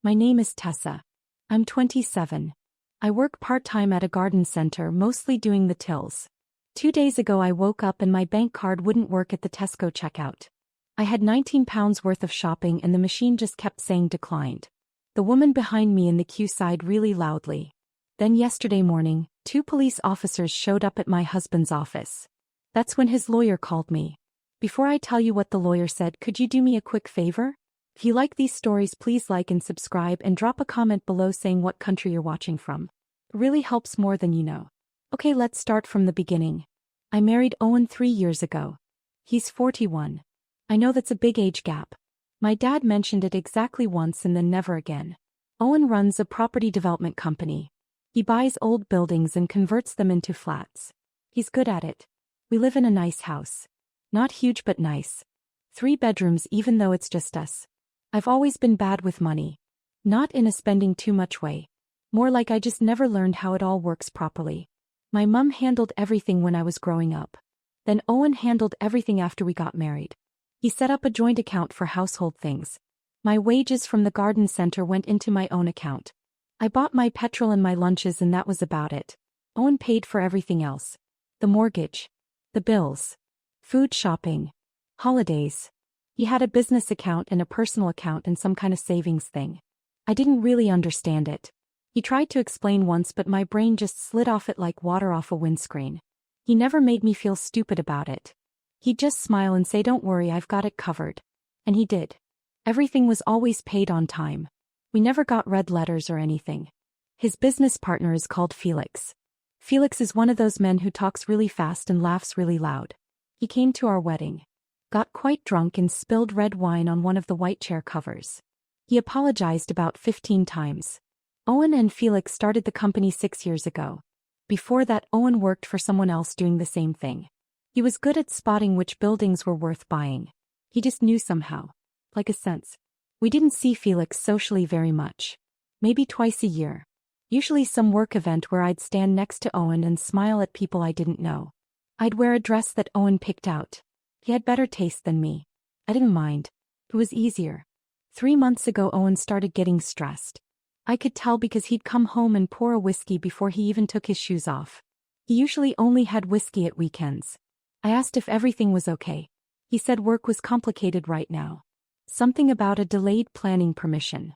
My name is Tessa. I'm 27. I work part-time at a garden center, mostly doing the tills. 2 days ago I woke up and my bank card wouldn't work at the Tesco checkout. I had £19 worth of shopping and the machine just kept saying declined. The woman behind me in the queue sighed really loudly. Then yesterday morning, 2 police officers showed up at my husband's office. That's when his lawyer called me. Before I tell you what the lawyer said, could you do me a quick favor? If you like these stories, please like and subscribe and drop a comment below saying what country you're watching from. It really helps more than you know. Okay, let's start from the beginning. I married Owen 3 years ago. He's 41. I know that's a big age gap. My dad mentioned it exactly once and then never again. Owen runs a property development company. He buys old buildings and converts them into flats. He's good at it. We live in a nice house. Not huge but nice. 3 bedrooms even though it's just us. I've always been bad with money. Not in a spending too much way. More like I just never learned how it all works properly. My mum handled everything when I was growing up. Then Owen handled everything after we got married. He set up a joint account for household things. My wages from the garden center went into my own account. I bought my petrol and my lunches and that was about it. Owen paid for everything else. The mortgage. The bills. Food shopping. Holidays. He had a business account and a personal account and some kind of savings thing. I didn't really understand it. He tried to explain once but my brain just slid off it like water off a windscreen. He never made me feel stupid about it. He'd just smile and say, "Don't worry, I've got it covered." And he did. Everything was always paid on time. We never got red letters or anything. His business partner is called Felix. Felix is one of those men who talks really fast and laughs really loud. He came to our wedding. Got quite drunk and spilled red wine on one of the white chair covers. He apologized about 15 times. Owen and Felix started the company 6 years ago. Before that, Owen worked for someone else doing the same thing. He was good at spotting which buildings were worth buying. He just knew somehow. Like a sense. We didn't see Felix socially very much. Maybe twice a year. Usually some work event where I'd stand next to Owen and smile at people I didn't know. I'd wear a dress that Owen picked out. He had better taste than me. I didn't mind. It was easier. 3 months ago Owen started getting stressed. I could tell because he'd come home and pour a whiskey before he even took his shoes off. He usually only had whiskey at weekends. I asked if everything was okay. He said work was complicated right now. Something about a delayed planning permission.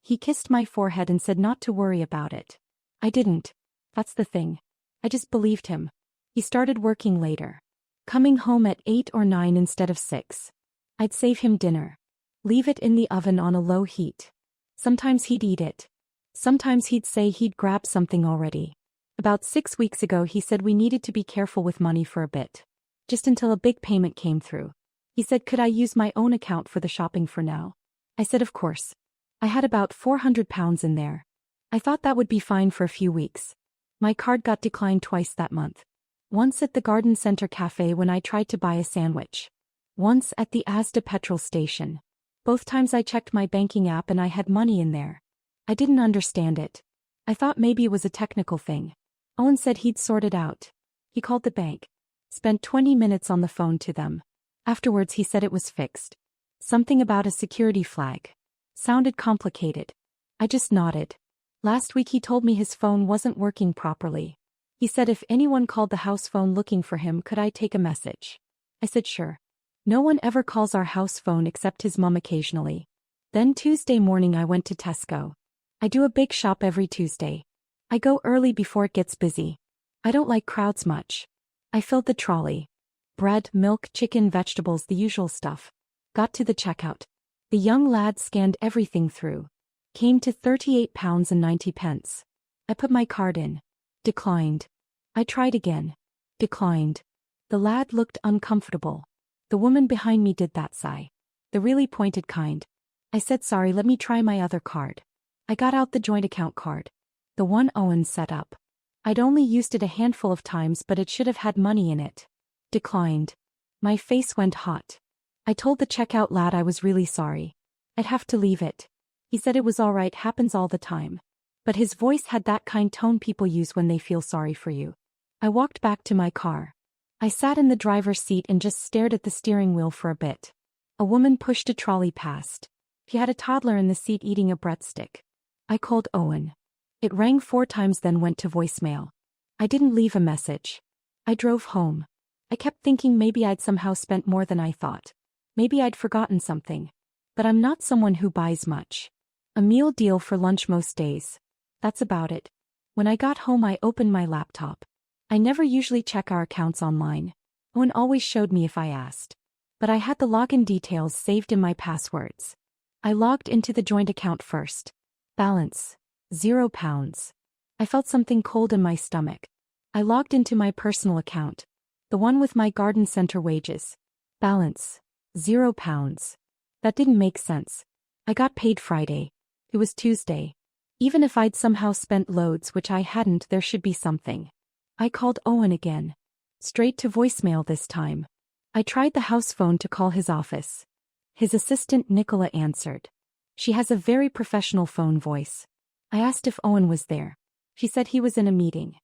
He kissed my forehead and said not to worry about it. I didn't. That's the thing. I just believed him. He started working later. Coming home at 8 or 9 instead of 6. I'd save him dinner. Leave it in the oven on a low heat. Sometimes he'd eat it. Sometimes he'd say he'd grab something already. About 6 weeks ago he said we needed to be careful with money for a bit. Just until a big payment came through. He said could I use my own account for the shopping for now? I said of course. I had about £400 in there. I thought that would be fine for a few weeks. My card got declined twice that month. Once at the garden center cafe when I tried to buy a sandwich. Once at the Asda petrol station. Both times I checked my banking app and I had money in there. I didn't understand it. I thought maybe it was a technical thing. Owen said he'd sort it out. He called the bank. Spent 20 minutes on the phone to them. Afterwards he said it was fixed. Something about a security flag. Sounded complicated. I just nodded. Last week he told me his phone wasn't working properly. He said if anyone called the house phone looking for him could I take a message. I said sure. No one ever calls our house phone except his mum occasionally. Then Tuesday morning I went to Tesco. I do a big shop every Tuesday. I go early before it gets busy. I don't like crowds much. I filled the trolley. Bread, milk, chicken, vegetables, the usual stuff. Got to the checkout. The young lad scanned everything through. Came to £38.90. I put my card in. Declined. I tried again. Declined. The lad looked uncomfortable. The woman behind me did that sigh. The really pointed kind. I said sorry, let me try my other card. I got out the joint account card. The one Owen set up. I'd only used it a handful of times but it should have had money in it. Declined. My face went hot. I told the checkout lad I was really sorry. I'd have to leave it. He said it was alright, happens all the time. But his voice had that kind tone people use when they feel sorry for you. I walked back to my car. I sat in the driver's seat and just stared at the steering wheel for a bit. A woman pushed a trolley past. He had a toddler in the seat eating a breadstick. I called Owen. It rang 4 times then went to voicemail. I didn't leave a message. I drove home. I kept thinking maybe I'd somehow spent more than I thought. Maybe I'd forgotten something. But I'm not someone who buys much. A meal deal for lunch most days. That's about it. When I got home I opened my laptop. I never usually check our accounts online. Owen always showed me if I asked. But I had the login details saved in my passwords. I logged into the joint account first. Balance. £0. I felt something cold in my stomach. I logged into my personal account. The one with my garden center wages. Balance. £0. That didn't make sense. I got paid Friday. It was Tuesday. Even if I'd somehow spent loads, which I hadn't, there should be something. I called Owen again. Straight to voicemail this time. I tried the house phone to call his office. His assistant Nicola answered. She has a very professional phone voice. I asked if Owen was there. She said he was in a meeting.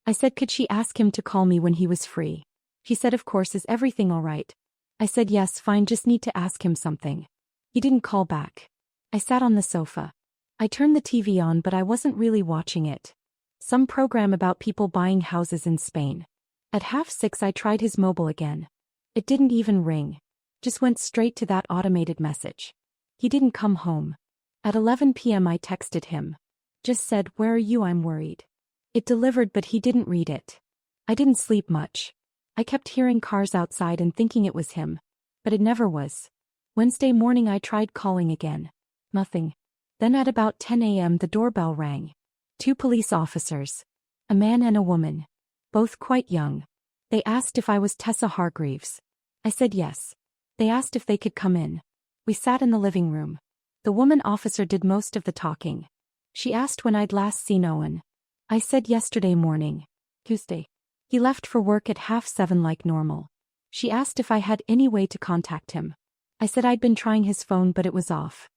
I said could she ask him to call me when he was free. She said of course, is everything all right? I said yes, fine, just need to ask him something. He didn't call back. I sat on the sofa. I turned the TV on but I wasn't really watching it. Some program about people buying houses in Spain. At 6:30 I tried his mobile again. It didn't even ring. Just went straight to that automated message. He didn't come home. At 11 p.m. I texted him. Just said, where are you, I'm worried. It delivered but he didn't read it. I didn't sleep much. I kept hearing cars outside and thinking it was him. But it never was. Wednesday morning I tried calling again. Nothing. Then at about 10 a.m. the doorbell rang. 2 police officers. A man and a woman. Both quite young. They asked if I was Tessa Hargreaves. I said yes. They asked if they could come in. We sat in the living room. The woman officer did most of the talking. She asked when I'd last seen Owen. I said yesterday morning. Tuesday. He left for work at 7:30 like normal. She asked if I had any way to contact him. I said I'd been trying his phone but it was off.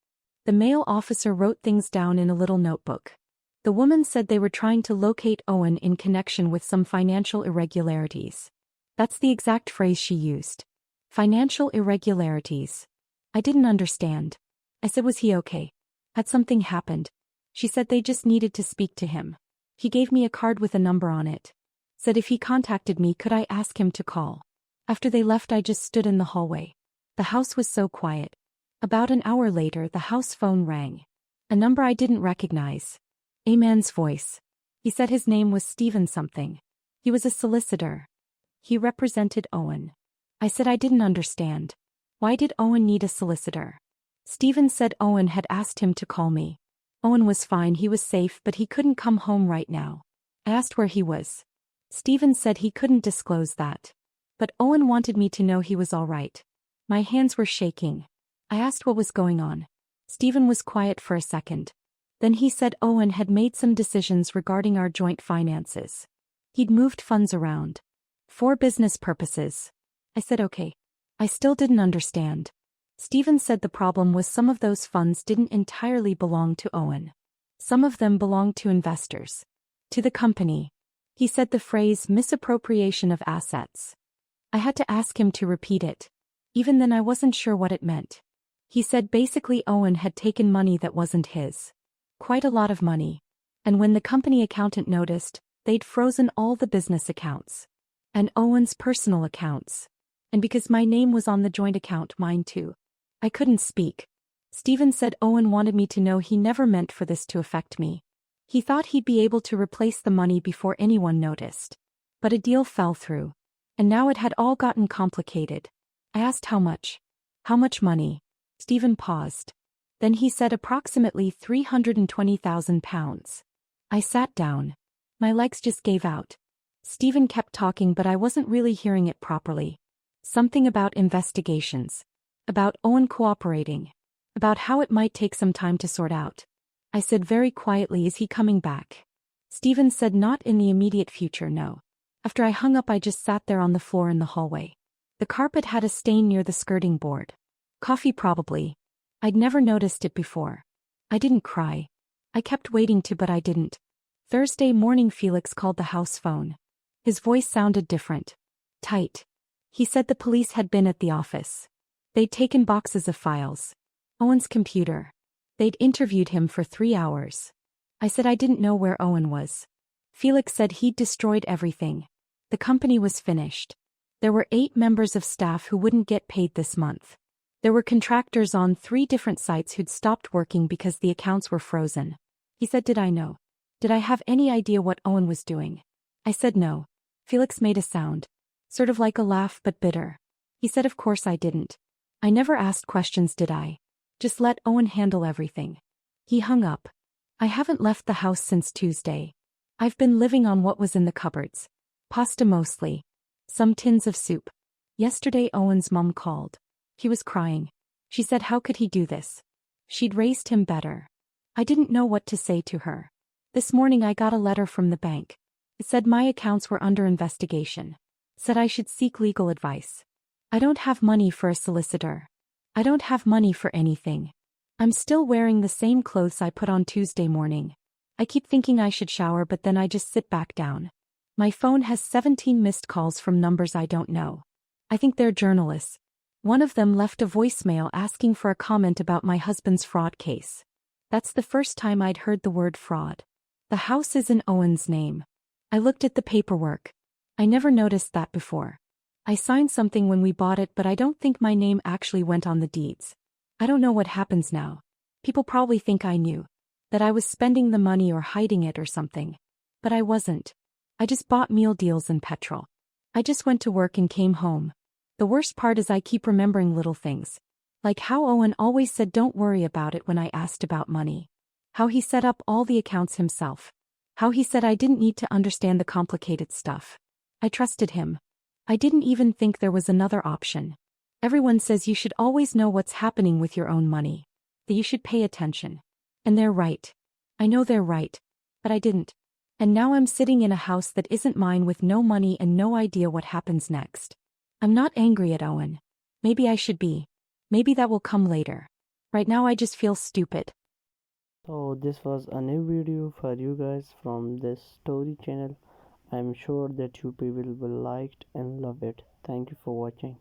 The male officer wrote things down in a little notebook. The woman said they were trying to locate Owen in connection with some financial irregularities. That's the exact phrase she used. Financial irregularities. I didn't understand. I said was he okay? Had something happened? She said they just needed to speak to him. He gave me a card with a number on it. Said if he contacted me could I ask him to call. After they left I just stood in the hallway. The house was so quiet. About an hour later the house phone rang. A number I didn't recognize. A man's voice. He said his name was Stephen something. He was a solicitor. He represented Owen. I said I didn't understand. Why did Owen need a solicitor? Stephen said Owen had asked him to call me. Owen was fine, he was safe, but he couldn't come home right now. I asked where he was. Stephen said he couldn't disclose that. But Owen wanted me to know he was all right. My hands were shaking. I asked what was going on. Stephen was quiet for a second. Then he said Owen had made some decisions regarding our joint finances. He'd moved funds around. For business purposes. I said okay. I still didn't understand. Stephen said the problem was some of those funds didn't entirely belong to Owen. Some of them belonged to investors. To the company. He said the phrase misappropriation of assets. I had to ask him to repeat it. Even then I wasn't sure what it meant. He said basically Owen had taken money that wasn't his. Quite a lot of money. And when the company accountant noticed, they'd frozen all the business accounts. And Owen's personal accounts. And because my name was on the joint account, mine too. I couldn't speak. Stephen said Owen wanted me to know he never meant for this to affect me. He thought he'd be able to replace the money before anyone noticed. But a deal fell through. And now it had all gotten complicated. I asked how much. How much money? Stephen paused. Then he said approximately £320,000. I sat down. My legs just gave out. Stephen kept talking but I wasn't really hearing it properly. Something about investigations. About Owen cooperating. About how it might take some time to sort out. I said very quietly, is he coming back? Stephen said not in the immediate future, no. After I hung up I just sat there on the floor in the hallway. The carpet had a stain near the skirting board. Coffee probably. I'd never noticed it before. I didn't cry. I kept waiting to but I didn't. Thursday morning Felix called the house phone. His voice sounded different. Tight. He said the police had been at the office. They'd taken boxes of files. Owen's computer. They'd interviewed him for 3 hours. I said I didn't know where Owen was. Felix said he'd destroyed everything. The company was finished. There were 8 members of staff who wouldn't get paid this month. There were contractors on 3 different sites who'd stopped working because the accounts were frozen. He said, did I know? Did I have any idea what Owen was doing? I said no. Felix made a sound. Sort of like a laugh but bitter. He said of course I didn't. I never asked questions, did I? Just let Owen handle everything. He hung up. I haven't left the house since Tuesday. I've been living on what was in the cupboards. Pasta mostly. Some tins of soup. Yesterday Owen's mum called. He was crying. She said how could he do this? She'd raised him better. I didn't know what to say to her. This morning I got a letter from the bank. It said my accounts were under investigation. Said I should seek legal advice. I don't have money for a solicitor. I don't have money for anything. I'm still wearing the same clothes I put on Tuesday morning. I keep thinking I should shower but then I just sit back down. My phone has 17 missed calls from numbers I don't know. I think they're journalists. One of them left a voicemail asking for a comment about my husband's fraud case. That's the first time I'd heard the word fraud. The house is in Owen's name. I looked at the paperwork. I never noticed that before. I signed something when we bought it but I don't think my name actually went on the deeds. I don't know what happens now. People probably think I knew. That I was spending the money or hiding it or something. But I wasn't. I just bought meal deals and petrol. I just went to work and came home. The worst part is I keep remembering little things. Like how Owen always said don't worry about it when I asked about money. How he set up all the accounts himself. How he said I didn't need to understand the complicated stuff. I trusted him. I didn't even think there was another option. Everyone says you should always know what's happening with your own money. That you should pay attention. And they're right. I know they're right. But I didn't. And now I'm sitting in a house that isn't mine with no money and no idea what happens next. I'm not angry at Owen. Maybe I should be. Maybe that will come later. Right now I just feel stupid. So this was a new video for you guys from this story channel. I'm sure that you people will like and love it. Thank you for watching.